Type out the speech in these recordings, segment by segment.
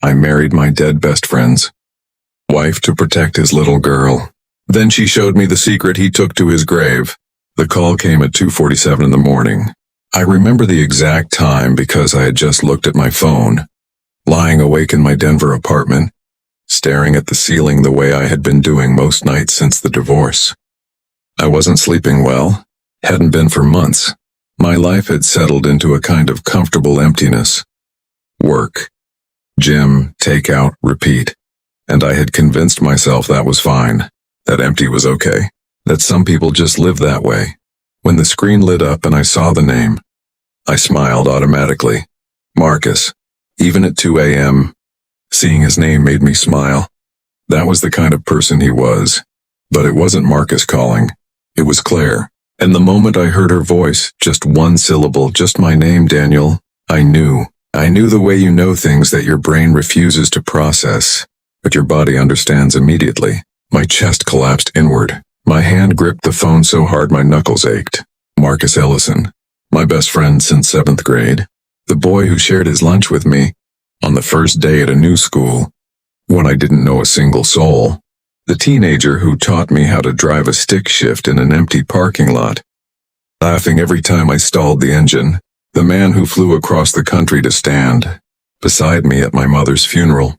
I married my dead best friend's wife to protect his little girl. Then she showed me the secret he took to his grave. The call came at 2:47 in the morning. I remember the exact time because I had just looked at my phone, lying awake in my Denver apartment, staring at the ceiling the way I had been doing most nights since the divorce. I wasn't sleeping well, hadn't been for months. My life had settled into a kind of comfortable emptiness. Work, gym, takeout, repeat. And I had convinced myself that was fine, that empty was okay, that some people just live that way. When the screen lit up and I saw the name, I smiled automatically. Marcus. Even at 2 a.m., seeing his name made me smile. That was the kind of person he was. But it wasn't Marcus calling. It was Claire. And the moment I heard her voice, just one syllable, just my name, Daniel, I knew. I knew the way you know things that your brain refuses to process, but your body understands immediately. My chest collapsed inward. My hand gripped the phone so hard my knuckles ached. Marcus Ellison, my best friend since 7th grade. The boy who shared his lunch with me on the first day at a new school, when I didn't know a single soul. The teenager who taught me how to drive a stick shift in an empty parking lot, laughing every time I stalled the engine. The man who flew across the country to stand beside me at my mother's funeral.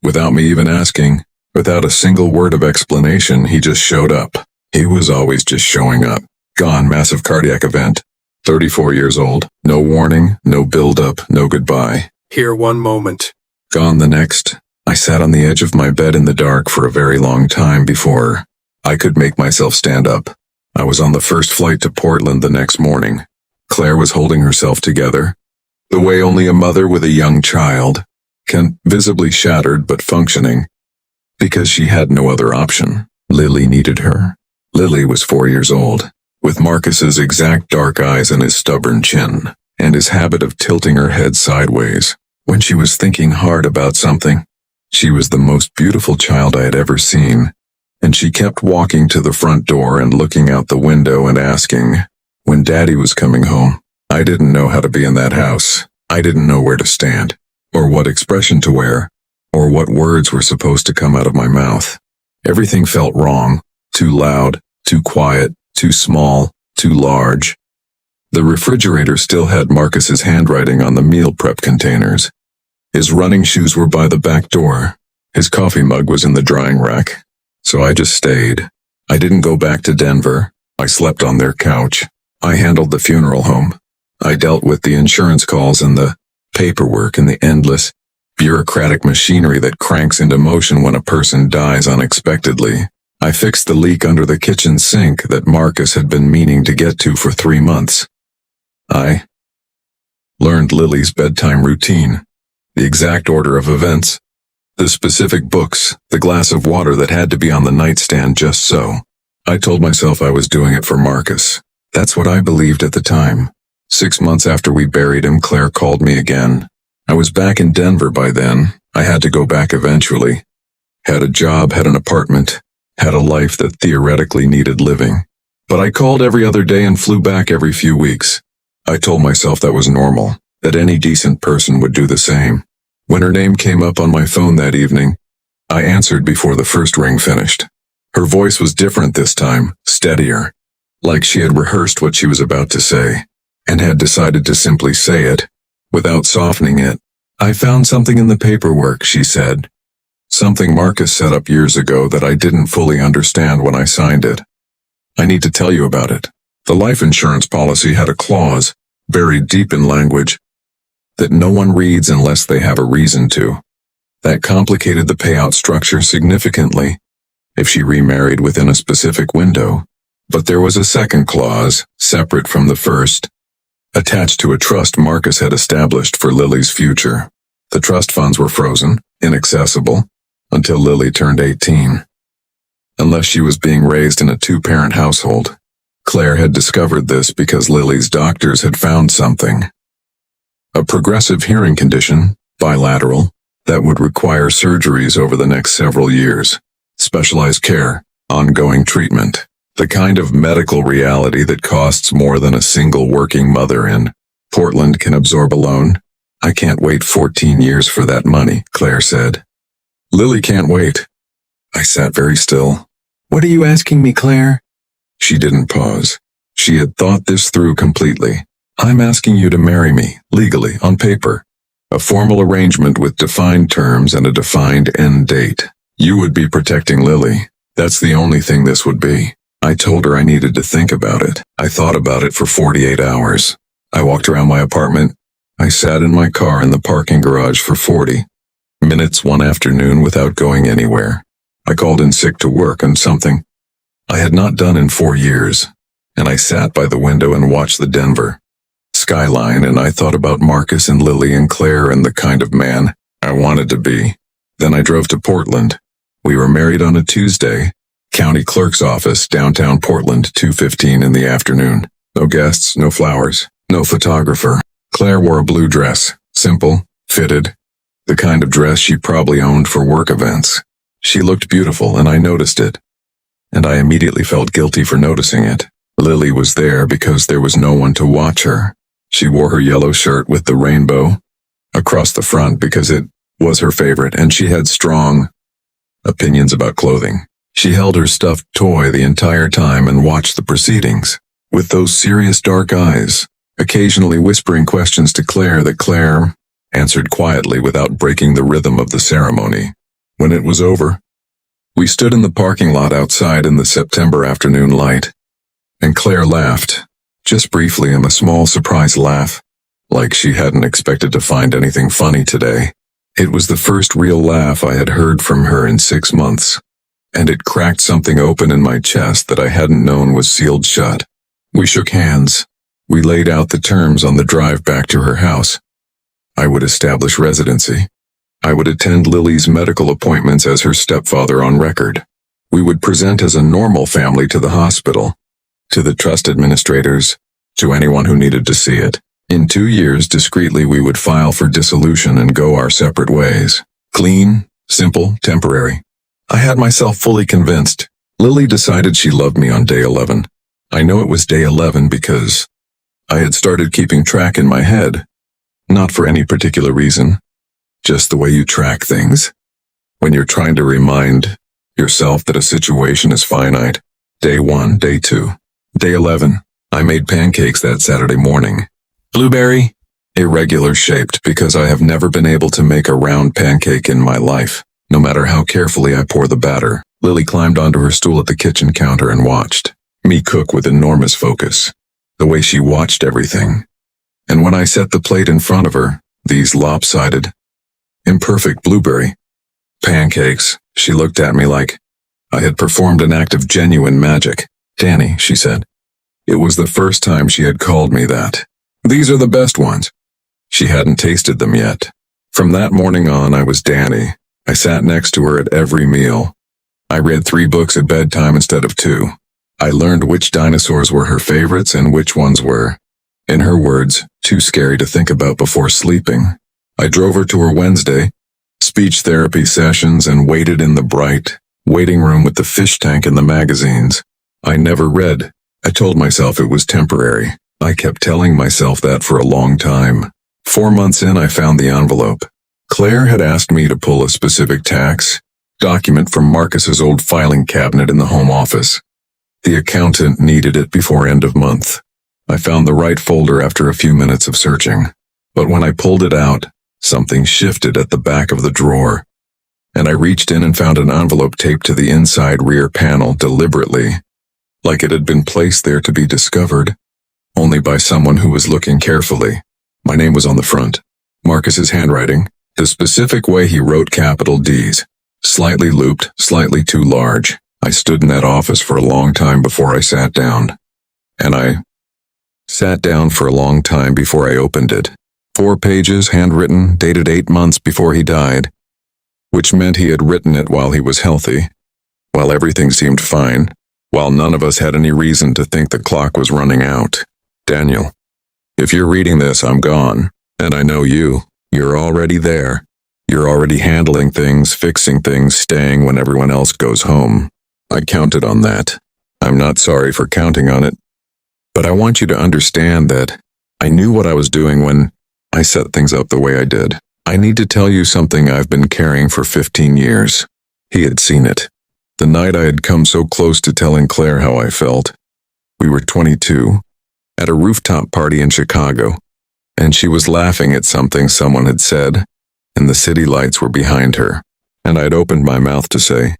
Without me even asking, without a single word of explanation, he just showed up. He was always just showing up. Gone, massive cardiac event. 34 years old. No warning, no build-up, no goodbye. Here one moment. Gone the next. I sat on the edge of my bed in the dark for a very long time before I could make myself stand up. I was on the first flight to Portland the next morning. Claire was holding herself together, the way only a mother with a young child can, visibly shattered but functioning, because she had no other option. Lily needed her. Lily was 4 years old, with Marcus's exact dark eyes and his stubborn chin, and his habit of tilting her head sideways when she was thinking hard about something. She was the most beautiful child I had ever seen, and she kept walking to the front door and looking out the window and asking when Daddy was coming home. I didn't know how to be in that house. I didn't know where to stand, or what expression to wear, or what words were supposed to come out of my mouth. Everything felt wrong, too loud, too quiet, too small, too large. The refrigerator still had Marcus's handwriting on the meal prep containers. His running shoes were by the back door. His coffee mug was in the drying rack. So I just stayed. I didn't go back to Denver. I slept on their couch. I handled the funeral home. I dealt with the insurance calls and the paperwork and the endless, bureaucratic machinery that cranks into motion when a person dies unexpectedly. I fixed the leak under the kitchen sink that Marcus had been meaning to get to for 3 months. I learned Lily's bedtime routine, the exact order of events, the specific books, the glass of water that had to be on the nightstand just so. I told myself I was doing it for Marcus. That's what I believed at the time. 6 months after we buried him, Claire called me again. I was back in Denver by then. I had to go back eventually. Had a job, had an apartment, had a life that theoretically needed living. But I called every other day and flew back every few weeks. I told myself that was normal, that any decent person would do the same. When her name came up on my phone that evening, I answered before the first ring finished. Her voice was different this time, steadier, like she had rehearsed what she was about to say, and had decided to simply say it, without softening it. I found something in the paperwork, she said. Something Marcus set up years ago that I didn't fully understand when I signed it. I need to tell you about it. The life insurance policy had a clause, buried deep in language, that no one reads unless they have a reason to. That complicated the payout structure significantly, if she remarried within a specific window. But there was a second clause, separate from the first, attached to a trust Marcus had established for Lily's future. The trust funds were frozen, inaccessible, until Lily turned 18. Unless she was being raised in a 2-parent household. Claire had discovered this because Lily's doctors had found something. A progressive hearing condition, bilateral, that would require surgeries over the next several years. Specialized care, ongoing treatment. The kind of medical reality that costs more than a single working mother in Portland can absorb alone. I can't wait 14 years for that money, Claire said. Lily can't wait. I sat very still. What are you asking me, Claire? She didn't pause. She had thought this through completely. I'm asking you to marry me, legally, on paper. A formal arrangement with defined terms and a defined end date. You would be protecting Lily. That's the only thing this would be. I told her I needed to think about it. I thought about it for 48 hours. I walked around my apartment. I sat in my car in the parking garage for 40 minutes one afternoon without going anywhere. I called in sick to work on something I had not done in 4 years, and I sat by the window and watched the Denver skyline, and I thought about Marcus and Lily and Claire and the kind of man I wanted to be. Then I drove to Portland. We were married on a Tuesday. County clerk's office, downtown Portland, 2:15 in the afternoon. No guests, no flowers, no photographer. Claire wore a blue dress, simple, fitted, the kind of dress she probably owned for work events. She looked beautiful, and I noticed it. And I immediately felt guilty for noticing it. Lily was there because there was no one to watch her. She wore her yellow shirt with the rainbow across the front because it was her favorite, and she had strong opinions about clothing. She held her stuffed toy the entire time and watched the proceedings, with those serious dark eyes, occasionally whispering questions to Claire that Claire answered quietly without breaking the rhythm of the ceremony. When it was over, we stood in the parking lot outside in the September afternoon light, and Claire laughed, just briefly, and a small surprise laugh, like she hadn't expected to find anything funny today. It was the first real laugh I had heard from her in 6 months, and it cracked something open in my chest that I hadn't known was sealed shut. We shook hands. We laid out the terms on the drive back to her house. I would establish residency. I would attend Lily's medical appointments as her stepfather on record. We would present as a normal family to the hospital, to the trust administrators, to anyone who needed to see it. In 2 years, discreetly, we would file for dissolution and go our separate ways. Clean, simple, temporary. I had myself fully convinced. Lily decided she loved me on day 11. I know it was day 11 because I had started keeping track in my head. Not for any particular reason. Just the way you track things. When you're trying to remind yourself that a situation is finite. Day 1, day 2. Day 11. I made pancakes that Saturday morning. Blueberry? Irregular shaped because I have never been able to make a round pancake in my life, no matter how carefully I pour the batter. Lily climbed onto her stool at the kitchen counter and watched me cook with enormous focus. The way she watched everything. And when I set the plate in front of her, these lopsided, imperfect blueberry pancakes, she looked at me like I had performed an act of genuine magic. Danny, she said. It was the first time she had called me that. These are the best ones. She hadn't tasted them yet. From that morning on, I was Danny. I sat next to her at every meal. I read 3 books at bedtime instead of 2. I learned which dinosaurs were her favorites and which ones were, in her words, too scary to think about before sleeping. I drove her to her Wednesday speech therapy sessions and waited in the bright waiting room with the fish tank and the magazines. I never read. I told myself it was temporary. I kept telling myself that for a long time. 4 months in, I found the envelope. Claire had asked me to pull a specific tax document from Marcus's old filing cabinet in the home office. The accountant needed it before end of month. I found the right folder after a few minutes of searching. But when I pulled it out, something shifted at the back of the drawer, and I reached in and found an envelope taped to the inside rear panel deliberately, like it had been placed there to be discovered, only by someone who was looking carefully. My name was on the front. Marcus's handwriting, the specific way he wrote capital D's, slightly looped, slightly too large. I stood in that office for a long time before I sat down. And I sat down for a long time before I opened it. 4 pages, handwritten, dated 8 months before he died, which meant he had written it while he was healthy, while everything seemed fine, while none of us had any reason to think the clock was running out. Daniel, if you're reading this, I'm gone, and I know you're already there. You're already handling things, fixing things, staying when everyone else goes home. I counted on that. I'm not sorry for counting on it. But I want you to understand that I knew what I was doing when I set things up the way I did. I need to tell you something I've been carrying for 15 years. He had seen it. The night I had come so close to telling Claire how I felt. We were 22, at a rooftop party in Chicago, and she was laughing at something someone had said, and the city lights were behind her, and I'd opened my mouth to say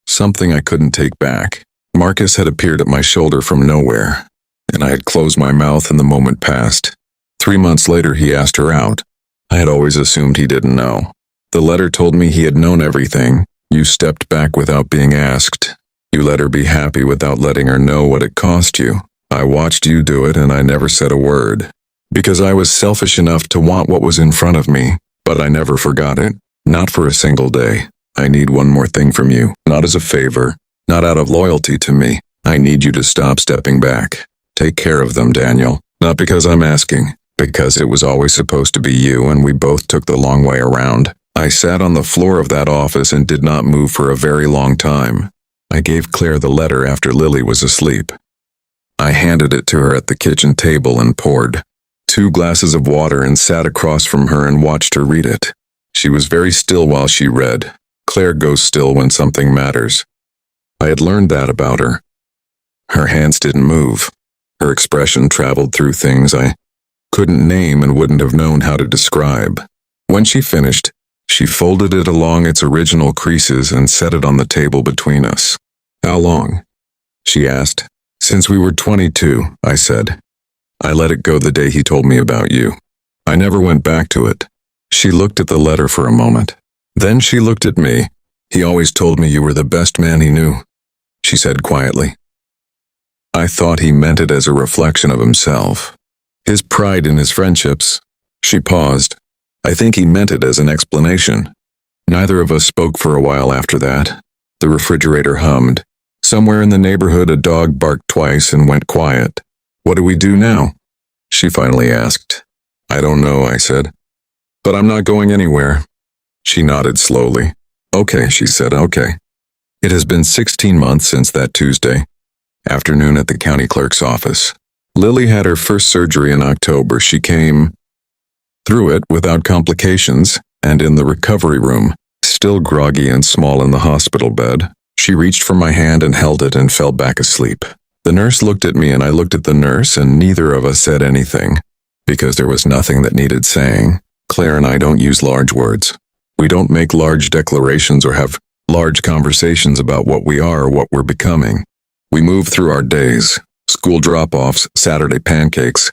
something I couldn't take back. Marcus had appeared at my shoulder from nowhere, and I had closed my mouth and the moment passed. 3 months later he asked her out. I had always assumed he didn't know. The letter told me he had known everything. You stepped back without being asked. You let her be happy without letting her know what it cost you. I watched you do it and I never said a word. Because I was selfish enough to want what was in front of me, but I never forgot it. Not for a single day. I need one more thing from you. Not as a favor. Not out of loyalty to me. I need you to stop stepping back. Take care of them, Daniel. Not because I'm asking. Because it was always supposed to be you and we both took the long way around. I sat on the floor of that office and did not move for a very long time. I gave Claire the letter after Lily was asleep. I handed it to her at the kitchen table and poured 2 glasses of water and sat across from her and watched her read it. She was very still while she read. Claire goes still when something matters. I had learned that about her. Her hands didn't move. Her expression traveled through things I couldn't name and wouldn't have known how to describe. When she finished, she folded it along its original creases and set it on the table between us. How long? She asked. Since we were 22, I said. I let it go the day he told me about you. I never went back to it. She looked at the letter for a moment. Then she looked at me. He always told me you were the best man he knew, she said quietly. I thought he meant it as a reflection of himself. His pride in his friendships. She paused. I think he meant it as an explanation. Neither of us spoke for a while after that. The refrigerator hummed. Somewhere in the neighborhood a dog barked twice and went quiet. What do we do now? She finally asked. I don't know, I said. But I'm not going anywhere. She nodded slowly. Okay, she said, okay. It has been 16 months since that Tuesday afternoon at the county clerk's office. Lily had her first surgery in October. She came through it without complications, and in the recovery room, still groggy and small in the hospital bed, she reached for my hand and held it and fell back asleep. The nurse looked at me and I looked at the nurse, and neither of us said anything, because there was nothing that needed saying. Claire and I don't use large words. We don't make large declarations or have large conversations about what we are or what we're becoming. We move through our days, school drop-offs, Saturday pancakes,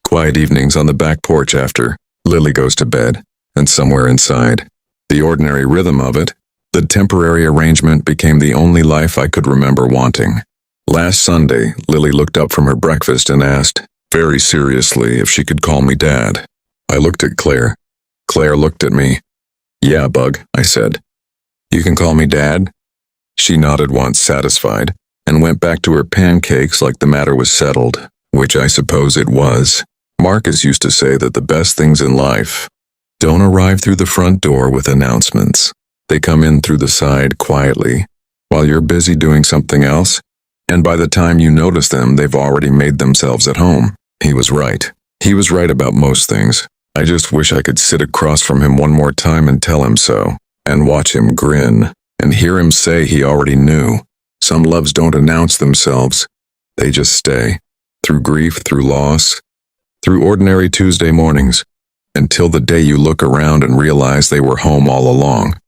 quiet evenings on the back porch after Lily goes to bed, and somewhere inside, the ordinary rhythm of it, the temporary arrangement became the only life I could remember wanting. Last Sunday, Lily looked up from her breakfast and asked, very seriously, if she could call me Dad. I looked at Claire. Claire looked at me. Yeah, Bug, I said. You can call me Dad? She nodded once, satisfied, and went back to her pancakes like the matter was settled, which I suppose it was. Marcus used to say that the best things in life don't arrive through the front door with announcements. They come in through the side quietly, while you're busy doing something else, and by the time you notice them, they've already made themselves at home. He was right. He was right about most things. I just wish I could sit across from him one more time and tell him so, and watch him grin, and hear him say he already knew. Some loves don't announce themselves. They just stay, through grief, through loss, through ordinary Tuesday mornings, until the day you look around and realize they were home all along.